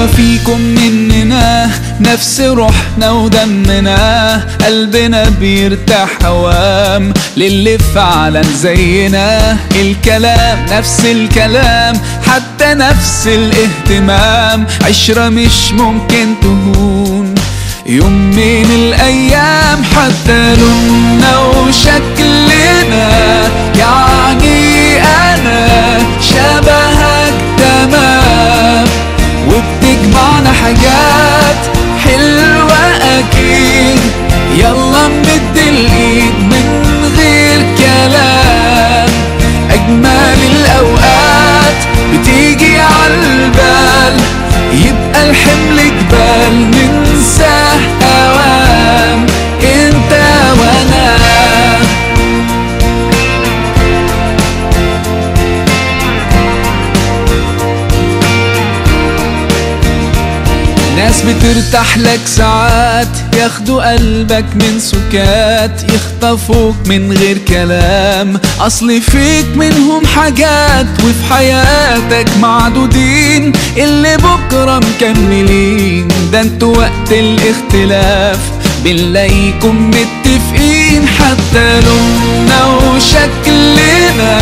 جوا فيكم مننا نفس روحنا ودمنا، قلبنا بيرتاح هوام للي فعلا زينا. الكلام نفس الكلام، حتى نفس الاهتمام، عشرة مش ممكن تهون يوم من الأيام. حتى لوننا وشكلنا، يعني أنا شبهك تمام، وبتجمعنا حاجات حلوة أكيد. يلا نمد الإيد من غير كلام، أجمل الأوقات بتيجي عالبال، يبقى الحمل جبال ننساه أوام انت وانا. ناس بترتاح لك ساعات، ياخدوا قلبك من سكات، يخطفوك من غير كلام، اصل فيك منهم حاجات وفي حياتك معدودين، اللي بكرة مكملين. ده انتوا وقت الاختلاف بنلاقيكم متفقين. حتى لوننا وشكلنا،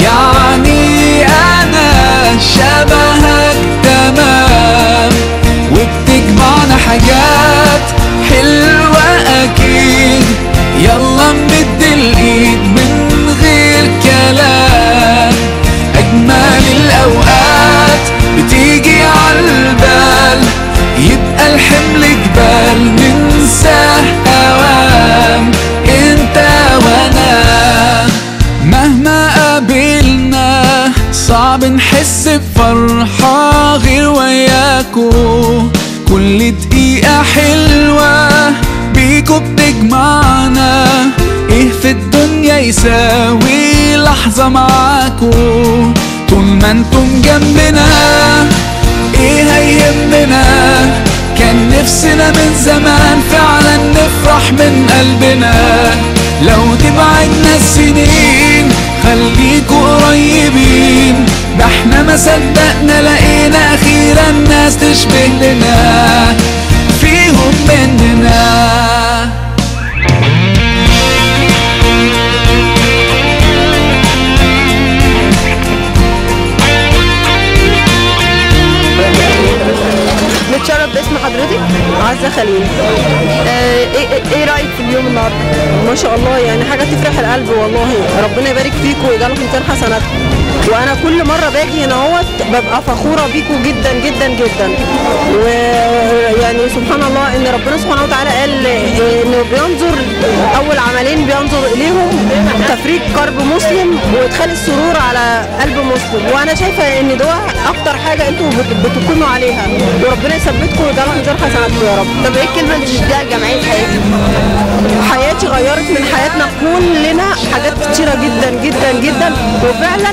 يعني انا شبهك تمام، وبتجمعنا حاجات حلوة أكيد. يلا نمد الإيد من غير كلام، أجمل الأوقات بتيجي عالبال، يبقى الحمل جبال ننساه أوام انت وانا. مهما قابلنا صعب نحس بفرحة غير وياكو، كل دقيقة حلوة بيكو بتجمعنا. ايه في الدنيا يساوي لحظة معاكو؟ طول ما انتم جنبنا ايه هيهمنا؟ كان نفسنا من زمان فعلا نفرح من قلبنا. لو تبعدنا السنين خليكوا قريبين، ده احنا ما صدقنا لقينا اخيرا ناس تشبه لنا فيهم مننا. نتشرف باسم حضرتك. عزة خليل. ايه رأيك في اليوم النهارده؟ ما شاء الله، يعني حاجة تفرح القلب والله. ربنا يبارك فيكم ويجعلكم ميزان حسناتكم. وانا كل مرة باجي هنا اهوت ببقى فخورة بيكم جدا جدا جدا. ويعني سبحان الله ان ربنا سبحانه وتعالى قال انه بينظر اول عملين بينظر اليهم تفريج كرب مسلم وادخال السرور على قلب مسلم. وانا شايفة ان ده اكتر حاجة انتوا بتكونوا عليها، وربنا يثبتكم ويجعلكم ميزان حسناتكم يا رب. طب ايه الكلمة اللي تشجع جمعية حياتي؟ حياتي غيرت من حياتنا كلنا حاجات كتيرة جدا جدا جدا، وفعلا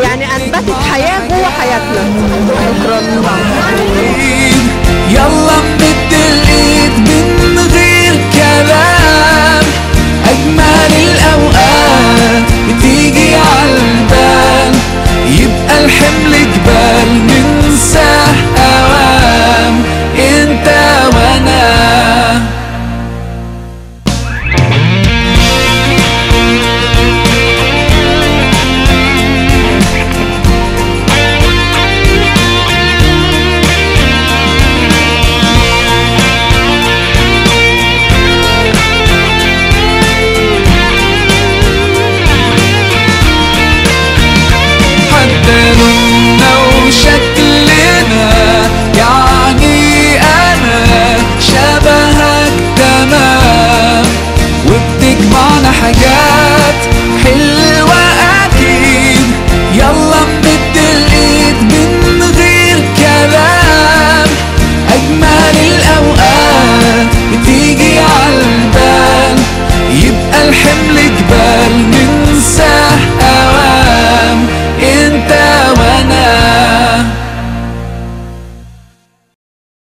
يعني انبتت حياة جوه حياتنا. شكرا. يلا نمد الايد من غير